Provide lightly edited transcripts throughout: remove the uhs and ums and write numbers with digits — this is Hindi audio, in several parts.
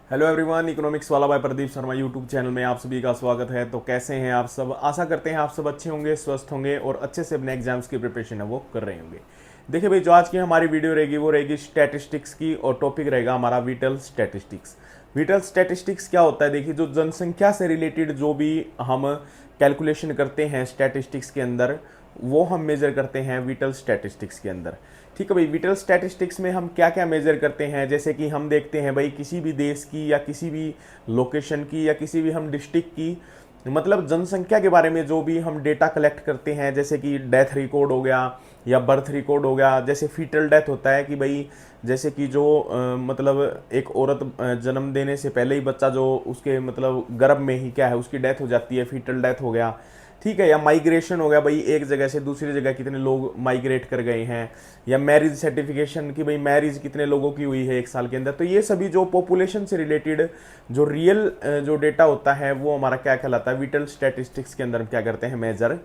हेलो एवरीवन, इकोनॉमिक्स वाला by Pradeep Sharma YouTube channel में आप सभी का स्वागत है। तो कैसे हैं आप सब? आशा करते हैं आप सब अच्छे होंगे, स्वस्थ होंगे और अच्छे से अपने एग्जाम्स की प्रिपरेशन है वो कर रहे होंगे। देखिए भाई, जो आज की हमारी वीडियो रहेगी वो रहेगी स्टैटिस्टिक्स की, और टॉपिक रहेगा हमारा विटल स्टैटिस्टिक्स। विटल स्टैटिस्टिक्स क्या होता है? देखिए, जो जनसंख्या से रिलेटेड जो भी हम कैलकुलेशन करते हैं स्टैटिस्टिक्स के अंदर, वो हम मेजर करते हैं विटल स्टैटिस्टिक्स के अंदर। ठीक है भाई, विटल स्टैटिस्टिक्स में हम क्या क्या मेजर करते हैं, जैसे कि हम देखते हैं भाई किसी भी देश की या किसी भी लोकेशन की या किसी भी हम डिस्ट्रिक्ट की, मतलब जनसंख्या के बारे में जो भी हम डेटा कलेक्ट करते हैं, जैसे कि डेथ रिकॉर्ड हो गया या बर्थ रिकॉर्ड हो गया। जैसे फीटल डेथ होता है कि भाई, जैसे कि जो मतलब एक औरत जन्म देने से पहले ही बच्चा जो उसके मतलब गर्भ में ही क्या है उसकी डेथ हो जाती है, फीटल डेथ हो गया। ठीक है, या माइग्रेशन हो गया भाई, एक जगह से दूसरी जगह कितने लोग माइग्रेट कर गए हैं, या मैरिज सर्टिफिकेशन की भाई मैरिज कितने लोगों की हुई है एक साल के अंदर। तो ये सभी जो पॉपुलेशन से रिलेटेड जो रियल जो डेटा होता है वो हमारा क्या कहलाता है, विटल स्टैटिस्टिक्स के अंदर हम क्या करते हैं, मेजर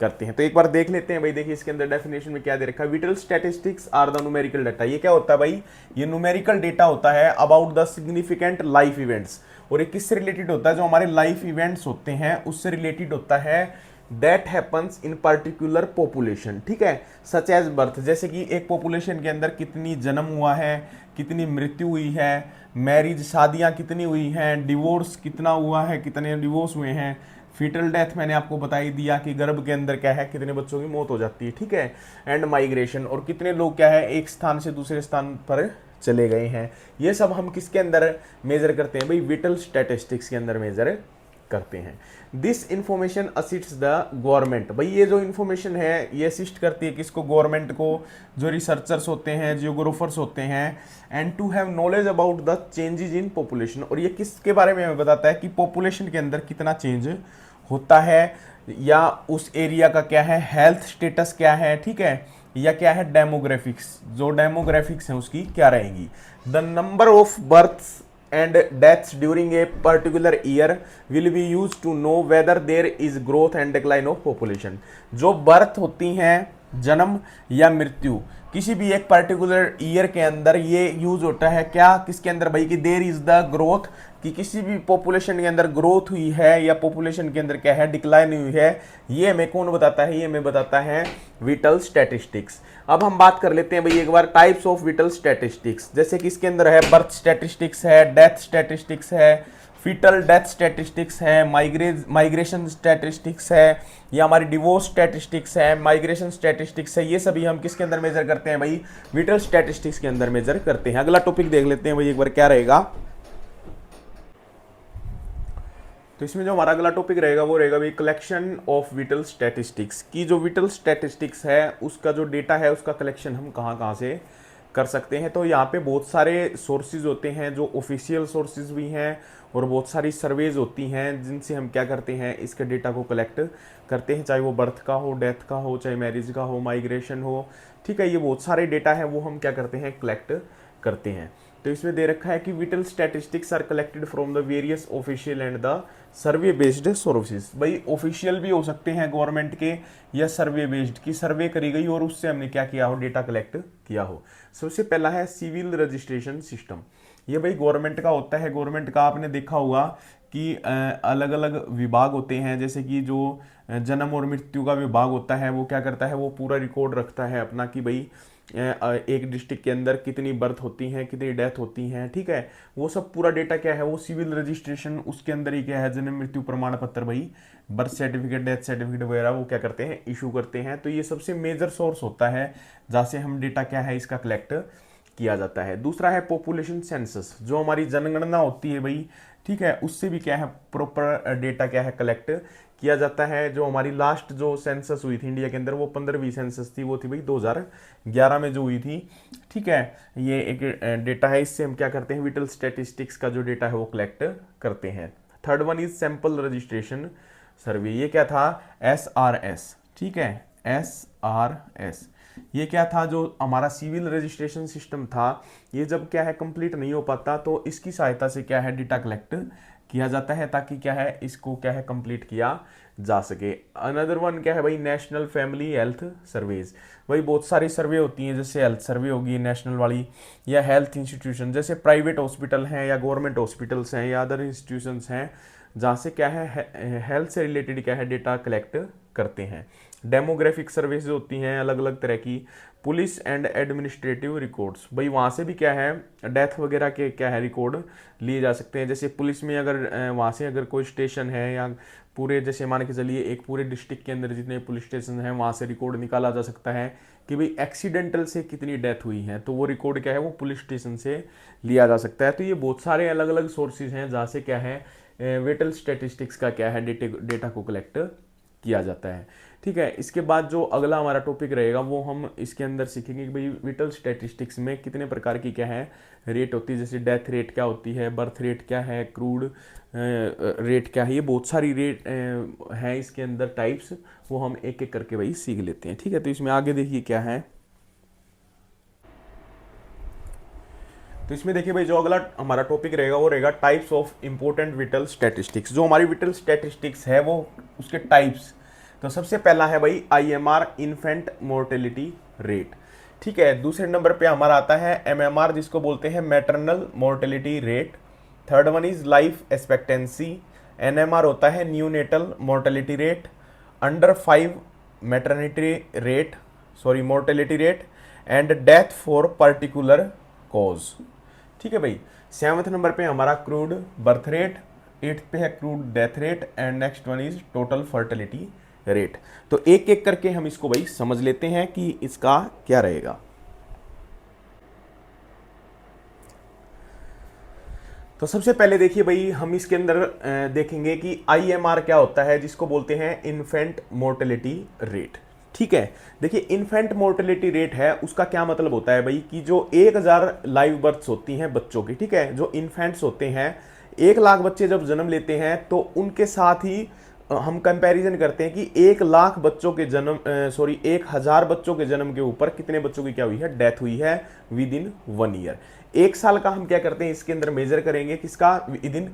करते हैं। तो एक बार देख लेते हैं भाई। देखिए इसके अंदर डेफिनेशन में क्या दे रखा है, vital statistics are the numerical data. ये क्या होता है भाई? ये न्यूमेरिकल डेटा होता है about the significant life events. और ये किससे रिलेटेड होता है? जो हमारे लाइफ इवेंट्स होते हैं उससे रिलेटेड होता है, that happens in particular population. ठीक है, सच एज बर्थ, जैसे कि एक पॉपुलेशन के अंदर कितनी जन्म हुआ है, कितनी मृत्यु हुई है, मैरिज शादियां कितनी हुई हैं, डिवोर्स कितना हुआ है, कितने डिवोर्स हुए हैं, फीटल डेथ मैंने आपको बता ही दिया कि गर्भ के अंदर क्या है कितने बच्चों की मौत हो जाती है। ठीक है, एंड माइग्रेशन, और कितने लोग क्या है एक स्थान से दूसरे स्थान पर चले गए हैं। ये सब हम किसके अंदर मेजर करते हैं भाई? विटल स्टैटिस्टिक्स के अंदर मेजर करते हैं। This information assists the government. भाई ये जो इंफॉर्मेशन है ये असिस्ट करती है किसको? गवर्नमेंट को, जो रिसर्चर्स होते हैं, जियोग्राफर्स होते हैं, and to have knowledge about the changes in population. और ये किसके बारे में हमें बताता है कि पॉपुलेशन के अंदर कितना चेंज होता है, या उस एरिया का क्या है हेल्थ स्टेटस क्या है। ठीक है, या क्या है डेमोग्राफिक्स, जो डेमोग्राफिक्स है उसकी क्या रहेंगी। The number of births and deaths during a particular year will be used to know whether there is growth and decline of population। जो बर्थ होती हैं, जन्म या मृत्यु किसी भी एक पर्टिकुलर ईयर के अंदर, ये यूज होता है क्या किसके अंदर भाई? कि देर इज द ग्रोथ, कि किसी भी पॉपुलेशन के अंदर ग्रोथ हुई है या पॉपुलेशन के अंदर क्या है डिक्लाइन हुई है। ये हमें कौन बताता है? ये हमें बताता है विटल स्टैटिस्टिक्स। अब हम बात कर लेते हैं भाई एक बार टाइप्स ऑफ विटल स्टैटिस्टिक्स। जैसे कि इसके अंदर है बर्थ स्टैटिस्टिक्स है, डेथ स्टैटिस्टिक्स है, फीटल डेथ स्टैटिस्टिक्स है, माइग्रेशन स्टैटिस्टिक्स है, या हमारी डिवोर्स स्टैटिस्टिक्स है, माइग्रेशन स्टैटिस्टिक्स है। ये सभी हम किसके अंदर मेजर करते हैं भाई? विटल स्टैटिस्टिक्स के अंदर मेजर करते हैं। अगला टॉपिक देख लेते हैं भाई एक बार क्या रहेगा। तो इसमें जो हमारा अगला टॉपिक रहेगा वो रहेगा भाई कलेक्शन ऑफ विटल स्टैटिस्टिक्स की। जो विटल स्टैटिस्टिक्स है उसका जो डेटा है उसका कलेक्शन हम कहाँ कहाँ से कर सकते हैं। तो यहाँ पे बहुत सारे सोर्सेज होते हैं, जो ऑफिशियल सोर्सेज भी हैं, और बहुत सारी सर्वेज होती हैं जिनसे हम क्या करते हैं इसके डेटा को कलेक्ट करते हैं, चाहे वो बर्थ का हो, डेथ का हो, चाहे मैरिज का हो, माइग्रेशन हो। ठीक है, ये बहुत सारे डेटा है वो हम क्या करते हैं कलेक्ट करते हैं। तो इसमें दे रखा है कि vital statistics are collected from the various official and the survey based sources. भाई ऑफिशियल भी हो सकते हैं गवर्नमेंट के, या सर्वे बेस्ड की सर्वे करी गई और उससे हमने क्या किया हो डेटा कलेक्ट किया हो। सबसे पहला है सिविल रजिस्ट्रेशन सिस्टम। ये भाई गवर्नमेंट का होता है। गवर्नमेंट का आपने देखा होगा कि अलग अलग विभाग होते हैं, जैसे कि जो जन्म और मृत्यु का विभाग होता है वो क्या करता है, वो पूरा रिकॉर्ड रखता है अपना कि भाई एक डिस्ट्रिक्ट के अंदर कितनी बर्थ होती हैं, कितनी डेथ होती हैं। ठीक है, वो सब पूरा डेटा क्या है वो सिविल रजिस्ट्रेशन उसके अंदर ही क्या है, जन्म मृत्यु प्रमाण पत्र भाई, बर्थ सर्टिफिकेट, डेथ सर्टिफिकेट वगैरह वो क्या करते हैं इशू करते हैं। तो ये सबसे मेजर सोर्स होता है जहाँ से हम डेटा क्या है इसका कलेक्ट किया जाता है। दूसरा है पॉपुलेशन सेंसस, जो हमारी जनगणना होती है भाई। ठीक है, उससे भी क्या है प्रॉपर डेटा क्या है कलेक्ट किया जाता है। जो हमारी लास्ट जो सेंसस हुई थी इंडिया के अंदर वो 15वीं सेंसस थी, वो थी भाई 2011 में जो हुई थी। ठीक है, ये एक डेटा है, इससे हम क्या करते हैं विटल स्टैटिस्टिक्स का जो डेटा है वो कलेक्ट करते हैं। Third one is sample registration survey. ये क्या था? SRS। ठीक है, SRS ये क्या था? जो हमारा सिविल रजिस्ट्रेशन सिस्टम था, ये जब क्या है कंप्लीट नहीं हो पाता तो इसकी सहायता से क्या है डेटा कलेक्ट किया जाता है, ताकि क्या है इसको क्या है कंप्लीट किया जा सके। अनदर वन क्या है भाई, नेशनल फैमिली हेल्थ सर्वेज। भाई बहुत सारी सर्वे होती हैं, जैसे हेल्थ सर्वे होगी नेशनल वाली, या हेल्थ इंस्टीट्यूशन जैसे प्राइवेट हॉस्पिटल हैं या गवर्नमेंट हॉस्पिटल्स हैं या अदर इंस्टीट्यूशंस हैं, जहाँ से क्या है हेल्थ से रिलेटेड क्या है डेटा कलेक्ट करते हैं। डेमोग्राफिक सर्वेज होती हैं अलग अलग तरह की। पुलिस एंड एडमिनिस्ट्रेटिव रिकॉर्ड्स, भाई वहाँ से भी क्या है डेथ वगैरह के क्या है रिकॉर्ड लिए जा सकते हैं। जैसे पुलिस में अगर वहाँ से अगर कोई स्टेशन है या पूरे जैसे मान के चलिए एक पूरे डिस्ट्रिक्ट के अंदर जितने पुलिस स्टेशन हैं वहाँ से रिकॉर्ड निकाला जा सकता है कि भाई एक्सीडेंटल से कितनी डेथ हुई है, तो वो रिकॉर्ड क्या है वो पुलिस स्टेशन से लिया जा सकता है। तो ये बहुत सारे अलग अलग सोर्सेज हैं जहाँ से क्या है विटल स्टैटिस्टिक्स का क्या है डेटा को कलेक्ट किया जाता है। ठीक है, इसके बाद जो अगला हमारा टॉपिक रहेगा वो हम इसके अंदर सीखेंगे कि भाई विटल स्टैटिस्टिक्स में कितने प्रकार की क्या है रेट होती है, जैसे डेथ रेट क्या होती है, बर्थ रेट क्या है, क्रूड रेट क्या है, ये बहुत सारी रेट हैं इसके अंदर टाइप्स, वो हम एक एक करके भाई सीख लेते हैं। ठीक है, तो इसमें आगे देखिए क्या है, तो इसमें देखिए भाई जो अगला हमारा टॉपिक रहेगा वो रहेगा types of important whittle statistics. जो हमारी विटल स्टैटिस्टिक्स है वो उसके टाइप्स, तो सबसे पहला है भाई IMR इन्फेंट मोर्टेलिटी रेट। ठीक है, दूसरे नंबर पे हमारा आता है MMR जिसको बोलते हैं maternal mortality rate. Third one is life expectancy. NMR होता है neonatal mortality rate. Under 5 maternity rate, sorry mortality rate and death for particular cause. ठीक है भाई, 7वें नंबर पे हमारा क्रूड बर्थ रेट, 8th पे है crude death rate and next one is total fertility rate. तो एक एक करके हम इसको भाई समझ लेते हैं कि इसका क्या रहेगा। तो सबसे पहले देखिए भाई हम इसके अंदर देखेंगे कि IMR क्या होता है, जिसको बोलते हैं इन्फेंट मोर्टेलिटी रेट। ठीक है, देखिए इन्फेंट मोर्टेलिटी रेट है उसका क्या मतलब होता है भाई कि जो 1000 लाइव बर्थ्स होती हैं बच्चों की, ठीक है, जो इन्फेंट्स होते हैं 1 लाख बच्चे जब जन्म लेते हैं तो उनके साथ ही हम कंपैरिजन करते हैं कि 1 लाख बच्चों के जन्म 1000 बच्चों के जन्म के ऊपर कितने बच्चों की क्या हुई है डेथ हुई है विद इन 1 ईयर। 1 साल का हम क्या करते हैं इसके अंदर मेजर करेंगे किसका, विद इन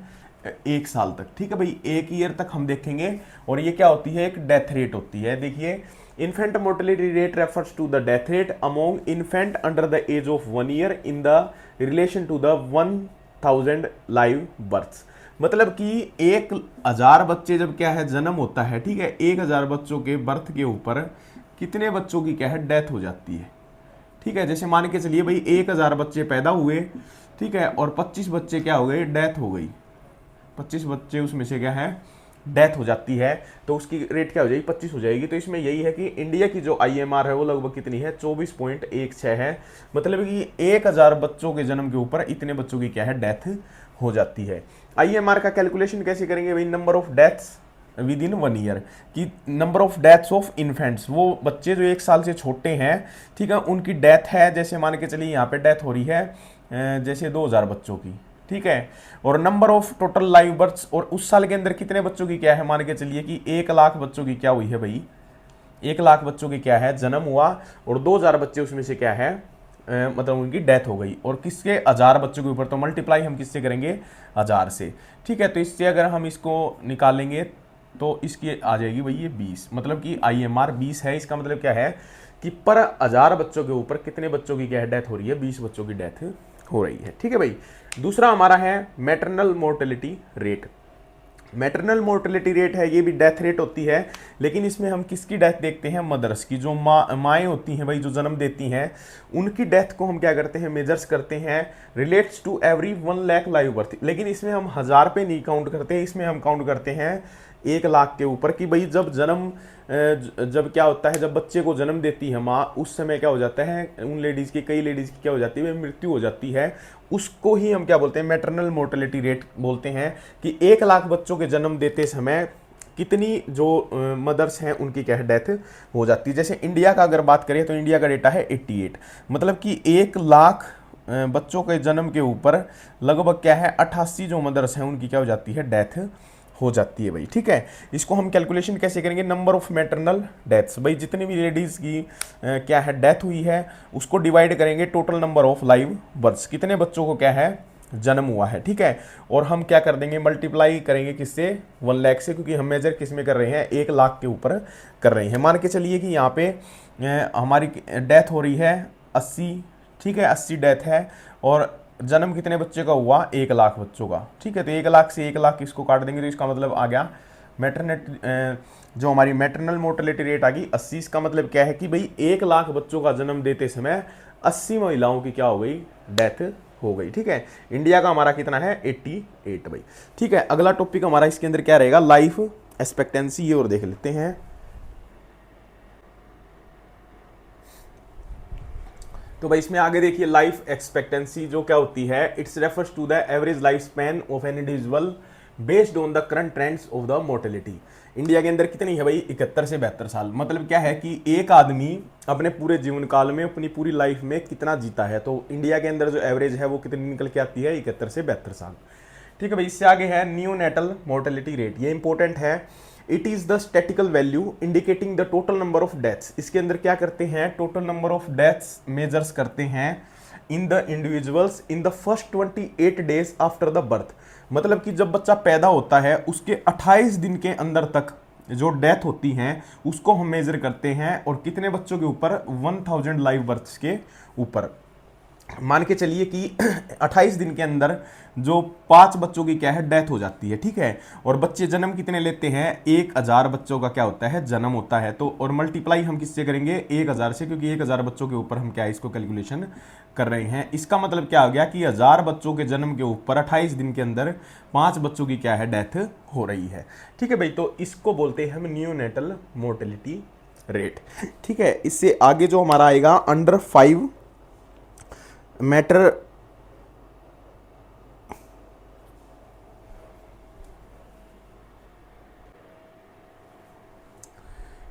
1 साल तक। ठीक है भाई, 1 ईयर तक हम देखेंगे और ये क्या होती है एक डेथ रेट होती है। देखिए infant mortality rate refers to the death rate among infant under the age of 1 year in the relation to the 1000 live births। मतलब कि 1000 बच्चे जब क्या है जन्म होता है, ठीक है, 1000 बच्चों के बर्थ के ऊपर कितने बच्चों की क्या है डेथ हो जाती है। ठीक है, जैसे मान के चलिए भाई 1000 बच्चे पैदा हुए, ठीक है, और 25 बच्चे क्या हो गए डेथ हो गई, 25 बच्चे उसमें से क्या है डेथ हो जाती है, तो उसकी रेट क्या हो जाएगी 25 हो जाएगी। तो इसमें यही है कि इंडिया की जो IMR है वो लगभग कितनी है 24.16 है। मतलब कि 1000 बच्चों के जन्म के ऊपर इतने बच्चों की क्या है डेथ हो जाती है। IMR का कैलकुलेशन कैसे करेंगे भाई, number of deaths within 1 year, कि number of deaths of infants, वो बच्चे जो 1 साल से छोटे हैं, ठीक है, उनकी डेथ है, जैसे मान के चलिए यहाँ पे डेथ हो रही है जैसे 2000 बच्चों की, ठीक है, और number of total live births, और उस साल के अंदर कितने बच्चों की क्या है, मान के चलिए कि 1 लाख बच्चों की क्या हुई है भाई, 1 लाख बच्चों की क्या है जन्म हुआ, और 2000 बच्चे उसमें से क्या है मतलब उनकी डेथ हो गई, और किसके 1000 बच्चों के ऊपर, तो मल्टीप्लाई हम किससे करेंगे 1000 से। ठीक है, तो इससे अगर हम इसको निकालेंगे तो इसकी आ जाएगी भाई ये 20, मतलब कि IMR 20 है। इसका मतलब क्या है कि पर 1000 बच्चों के ऊपर कितने बच्चों की क्या है डेथ हो रही है, 20 बच्चों की डेथ हो रही है। ठीक है भाई, दूसरा हमारा है maternal mortality rate. Maternal mortality rate है, ये भी डेथ रेट होती है, लेकिन इसमें हम किसकी डेथ देखते हैं, मदर्स की, जो माएँ होती हैं भाई जो जन्म देती हैं, उनकी डेथ को हम क्या करते हैं मेजर्स करते हैं, relates to every 1 lakh live birth. लेकिन इसमें हम 1000 पे नहीं काउंट करते हैं, इसमें हम काउंट करते हैं 1 लाख के ऊपर, कि भाई जब जन्म जब क्या होता है, जब बच्चे को जन्म देती है माँ, उस समय क्या हो जाता है उन लेडीज़ की, कई लेडीज़ की क्या हो जाती है मृत्यु हो जाती है, उसको ही हम क्या बोलते हैं मैटरनल मोर्टेलिटी रेट बोलते हैं, कि 1 लाख बच्चों के जन्म देते समय कितनी जो मदर्स हैं उनकी क्या है डेथ हो जाती है। जैसे इंडिया का अगर बात करें तो इंडिया का डेटा है 88, मतलब कि 1 लाख बच्चों के जन्म के ऊपर लगभग क्या है 88 जो मदर्स हैं उनकी क्या हो जाती है डेथ हो जाती है भाई। ठीक है, इसको हम कैलकुलेशन कैसे करेंगे, नंबर ऑफ मैटरनल डेथ्स, भाई जितनी भी लेडीज़ की क्या है डेथ हुई है उसको डिवाइड करेंगे total number of live births, कितने बच्चों को क्या है जन्म हुआ है, ठीक है। और हम क्या कर देंगे, मल्टीप्लाई करेंगे किससे, 1 लाख से, क्योंकि हम मेजर किस में कर रहे हैं, 1 लाख के ऊपर कर रहे हैं। मान के चलिए कि यहाँ पे हमारी डेथ हो रही है 80, ठीक है, 80 डेथ है, और जन्म कितने बच्चे का हुआ, 1 लाख बच्चों का, ठीक है। तो 1 लाख से 1 लाख इसको काट देंगे तो इसका मतलब आ गया जो हमारी मैटरनल मोर्टेलिटी रेट आ गई 80। इसका मतलब क्या है कि भाई 1 लाख बच्चों का जन्म देते समय 80 महिलाओं की क्या हो गई, डेथ हो गई, ठीक है। इंडिया का हमारा कितना है, 88 भाई, ठीक है। अगला टॉपिक हमारा इसके अंदर क्या रहेगा, लाइफ एक्सपेक्टेंसी, ये और देख लेते हैं। तो भाई इसमें आगे देखिए, लाइफ एक्सपेक्टेंसी जो क्या होती है, it's refers to the average life span of an individual based on the current trends of the mortality. India के अंदर कितनी है भाई, 71 से 72 साल। मतलब क्या है कि एक आदमी अपने पूरे जीवन काल में, अपनी पूरी लाइफ में कितना जीता है, तो इंडिया के अंदर जो एवरेज है वो कितनी निकल के आती है, 71 से 72 साल, ठीक है भाई। इससे आगे है नियोनेटल मोर्टेलिटी रेट, ये इंपॉर्टेंट है। It is the statistical value indicating the total number of deaths. इसके अंदर क्या करते हैं, total number of deaths measures करते हैं in the individuals in the first 28 days after the birth. मतलब कि जब बच्चा पैदा होता है उसके 28 दिन के अंदर तक जो डेथ होती हैं उसको हम मेजर करते हैं, और कितने बच्चों के ऊपर, 1000 लाइव बर्थ्स के ऊपर। मान के चलिए कि 28 दिन के अंदर जो 5 बच्चों की क्या है, डेथ हो जाती है, ठीक है। और बच्चे जन्म कितने लेते हैं, 1000 बच्चों का क्या होता है, जन्म होता है। तो और मल्टीप्लाई हम किससे करेंगे, 1000 से, क्योंकि 1000 बच्चों के ऊपर हम क्या है, इसको कैलकुलेशन कर रहे हैं। इसका मतलब क्या हो गया कि 1000 बच्चों के जन्म के ऊपर 28 दिन के अंदर 5 बच्चों की क्या है, डेथ हो रही है, ठीक है भाई। तो इसको बोलते हैं हम नियोनेटल मोर्टेलिटी रेट, ठीक है। इससे आगे जो हमारा आएगा अंडर 5 मैटर,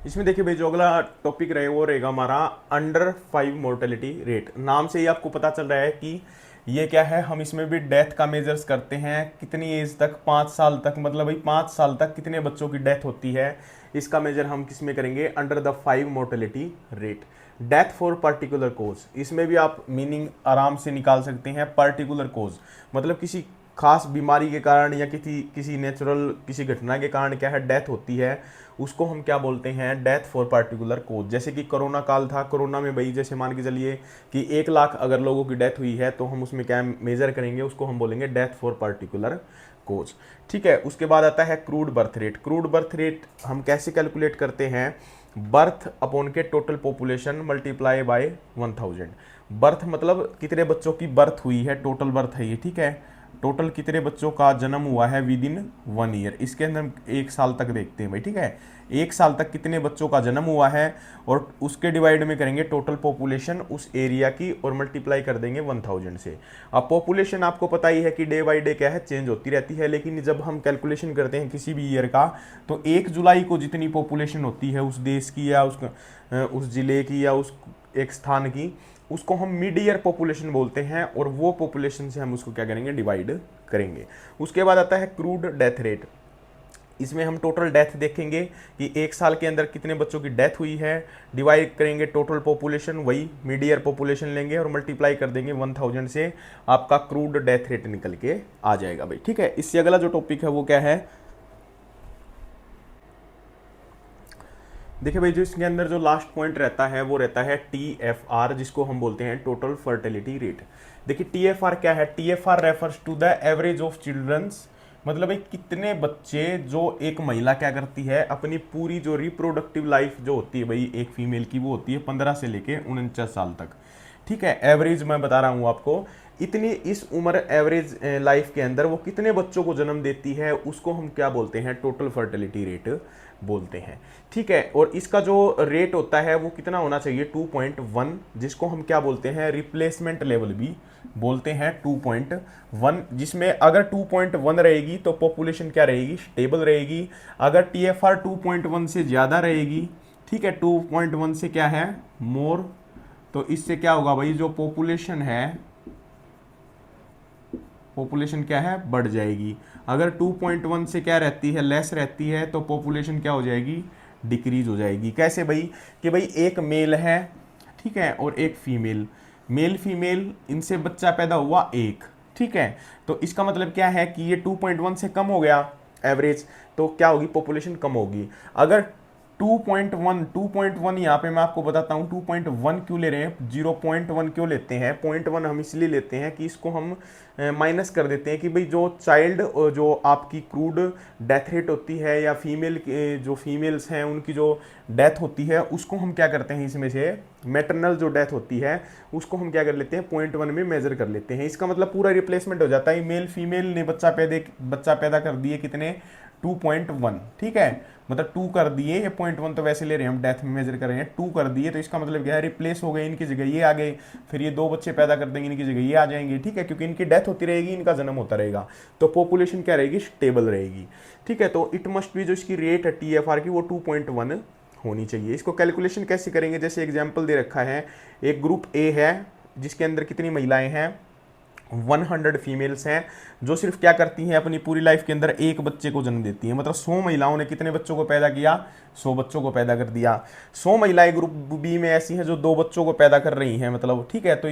इसमें देखिए भाई जो अगला टॉपिक रहे वो रहेगा हमारा अंडर 5 मोर्टेलिटी रेट। नाम से ही आपको पता चल रहा है कि ये क्या है, हम इसमें भी डेथ का मेजर्स करते हैं, कितनी एज तक, 5 साल तक। मतलब भाई 5 साल तक कितने बच्चों की डेथ होती है, इसका मेजर हम किस में करेंगे, under the 5 mortality rate. Death for particular cause, इसमें भी आप मीनिंग आराम से निकाल सकते हैं। पर्टिकुलर कोज मतलब किसी खास बीमारी के कारण या किसी नेचुरल किसी घटना के कारण क्या है, डेथ होती है, उसको हम क्या बोलते हैं, डेथ फॉर पर्टिकुलर कोज। जैसे कि कोरोना काल था, कोरोना में भाई जैसे मान के चलिए कि 1 लाख अगर लोगों की डेथ हुई है, तो हम उसमें क्या मेजर करेंगे, उसको हम बोलेंगे डेथ फॉर पर्टिकुलर कोज, ठीक है। उसके बाद आता है crude birth rate. Crude birth rate हम कैसे कैलकुलेट करते हैं, बर्थ अपॉन के total population multiply by 1000। Birth मतलब कितने बच्चों की बर्थ हुई है, टोटल बर्थ है ये, ठीक है। टोटल कितने बच्चों का जन्म हुआ है विद इन 1 ईयर, इसके अंदर हम 1 साल तक देखते हैं भाई, ठीक है। 1 साल तक कितने बच्चों का जन्म हुआ है, और उसके डिवाइड में करेंगे टोटल पॉपुलेशन उस एरिया की, और मल्टीप्लाई कर देंगे 1000 से। अब पॉपुलेशन आपको पता ही है कि डे बाई डे क्या है, चेंज होती रहती है, लेकिन जब हम कैलकुलेशन करते हैं किसी भी ईयर का, तो 1 जुलाई को जितनी पॉपुलेशन होती है उस देश की या उस जिले की या उस एक स्थान की, उसको हम मिड ईयर पॉपुलेशन बोलते हैं, और वो पॉपुलेशन से हम उसको क्या करेंगे, डिवाइड करेंगे। उसके बाद आता है क्रूड डेथ रेट। इसमें हम टोटल डेथ देखेंगे कि 1 साल के अंदर कितने बच्चों की डेथ हुई है, डिवाइड करेंगे टोटल पॉपुलेशन, वही मिड ईयर पॉपुलेशन लेंगे और मल्टीप्लाई कर देंगे 1000 से, आपका क्रूड डेथ रेट निकल के आ जाएगा भाई, ठीक है। इससे अगला जो टॉपिक है वो क्या है, देखिए भाई जो इसके अंदर जो लास्ट पॉइंट रहता है वो रहता है TFR, जिसको हम बोलते हैं टोटल फर्टिलिटी रेट। देखिए TFR क्या है, TFR refers to the average of childrens. मतलब भाई कितने बच्चे जो एक महिला क्या करती है, अपनी पूरी जो रिप्रोडक्टिव लाइफ जो होती है भाई एक फीमेल की, वो होती है 15 से लेके 49 साल तक, ठीक है। एवरेज मैं बता रहा हूँ आपको, इतनी इस उम्र एवरेज लाइफ के अंदर वो कितने बच्चों को जन्म देती है, उसको हम क्या बोलते हैं, टोटल फर्टिलिटी रेट बोलते हैं, ठीक है। और इसका जो रेट होता है वो कितना होना चाहिए, 2.1, जिसको हम क्या बोलते हैं, रिप्लेसमेंट लेवल भी बोलते हैं 2.1, जिसमें अगर 2.1 रहेगी तो पॉपुलेशन क्या रहेगी, स्टेबल रहेगी। अगर TFR 2.1 से ज़्यादा रहेगी, ठीक है, 2.1 से क्या है, मोर, तो इससे क्या होगा भाई, जो पॉपुलेशन है, पॉपुलेशन क्या है, बढ़ जाएगी। अगर 2.1 से क्या रहती है, लेस रहती है, तो पॉपुलेशन क्या हो जाएगी, डिक्रीज हो जाएगी। कैसे भाई, कि भाई एक मेल है, ठीक है, और एक फीमेल, मेल फीमेल इनसे बच्चा पैदा हुआ एक, ठीक है। तो इसका मतलब क्या है कि ये 2.1 से कम हो गया एवरेज, तो क्या होगी, पॉपुलेशन कम होगी। अगर 2.1 यहाँ पे मैं आपको बताता हूँ 2.1 क्यों ले रहे हैं, 0.1 क्यों लेते हैं, 0.1 हम इसलिए लेते हैं कि इसको हम माइनस कर देते हैं कि भाई जो चाइल्ड, जो आपकी क्रूड डेथ रेट होती है या फीमेल, जो फीमेल्स हैं उनकी जो डेथ होती है उसको हम क्या करते हैं, इसमें से मैटरनल जो डेथ होती है उसको हम क्या कर लेते हैं 0.1 में मेजर कर लेते हैं। इसका मतलब पूरा रिप्लेसमेंट हो जाता है, मेल फीमेल ने बच्चा पैदा कर दिए कितने, 2.1, ठीक है। मतलब 2 कर दिए, ये 0.1 तो वैसे ले रहे हैं हम, डेथ में मेजर कर रहे हैं, 2 कर दिए, तो इसका मतलब क्या है, रिप्लेस हो गए, इनकी जगह ये आ गए, फिर ये 2 बच्चे पैदा कर देंगे, इनकी जगह ये आ जाएंगे, ठीक है, क्योंकि इनकी डेथ होती रहेगी, इनका जन्म होता रहेगा, तो पॉपुलेशन क्या रहेगी, स्टेबल रहेगी, ठीक है। तो इट मस्ट बी, जो इसकी रेट है TFR की, वो 2.1 होनी चाहिए। इसको कैलकुलेशन कैसे करेंगे, जैसे एग्जाम्पल दे रखा है, एक ग्रुप ए है जिसके अंदर कितनी महिलाएं हैं, 100 फीमेल्स हैं, जो सिर्फ क्या करती हैं, अपनी पूरी लाइफ के अंदर एक बच्चे को जन्म देती हैं। मतलब 100 महिलाओं ने कितने बच्चों को पैदा किया, 100 बच्चों को पैदा कर दिया। 100 महिलाएं ग्रुप बी में ऐसी हैं जो 2 बच्चों को पैदा कर रही हैं, मतलब ठीक है, तो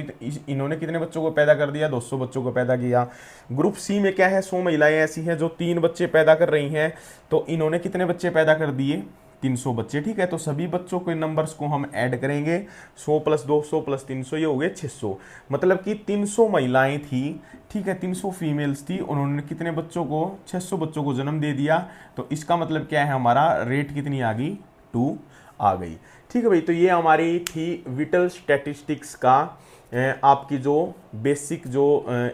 इन्होंने कितने बच्चों को पैदा कर दिया, 200 बच्चों को पैदा किया। ग्रुप सी में क्या है, 100 महिलाएं ऐसी हैं जो 3 बच्चे पैदा कर रही हैं, तो इन्होंने कितने बच्चे पैदा कर दिए, 300 बच्चे, ठीक है। तो सभी बच्चों के नंबर्स को हम ऐड करेंगे, 100 प्लस 200 प्लस 300, ये हो गए 600। मतलब कि 300 महिलाएं थी, ठीक है, 300 फीमेल्स थी, उन्होंने कितने बच्चों को, 600 बच्चों को जन्म दे दिया। तो इसका मतलब क्या है, हमारा रेट कितनी आ गई, 2 आ गई, ठीक है भाई। तो ये हमारी थी विटल स्टैटिस्टिक्स का आपकी जो बेसिक जो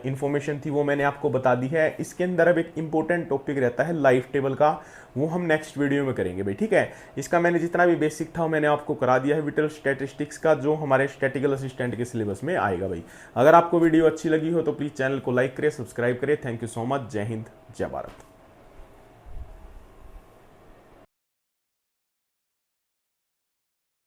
इंफॉर्मेशन थी वो मैंने आपको बता दी है। इसके अंदर अब एक इंपॉर्टेंट टॉपिक रहता है लाइफ टेबल का, वो हम नेक्स्ट वीडियो में करेंगे भाई, ठीक है। इसका मैंने जितना भी बेसिक था मैंने आपको करा दिया है, विटल स्टैटिस्टिक्स का, जो हमारे स्टैटिकल असिस्टेंट के सिलेबस में आएगा भाई। अगर आपको वीडियो अच्छी लगी हो तो प्लीज़ चैनल को लाइक करें, सब्सक्राइब करें। Thank you so much. जय हिंद, जय भारत।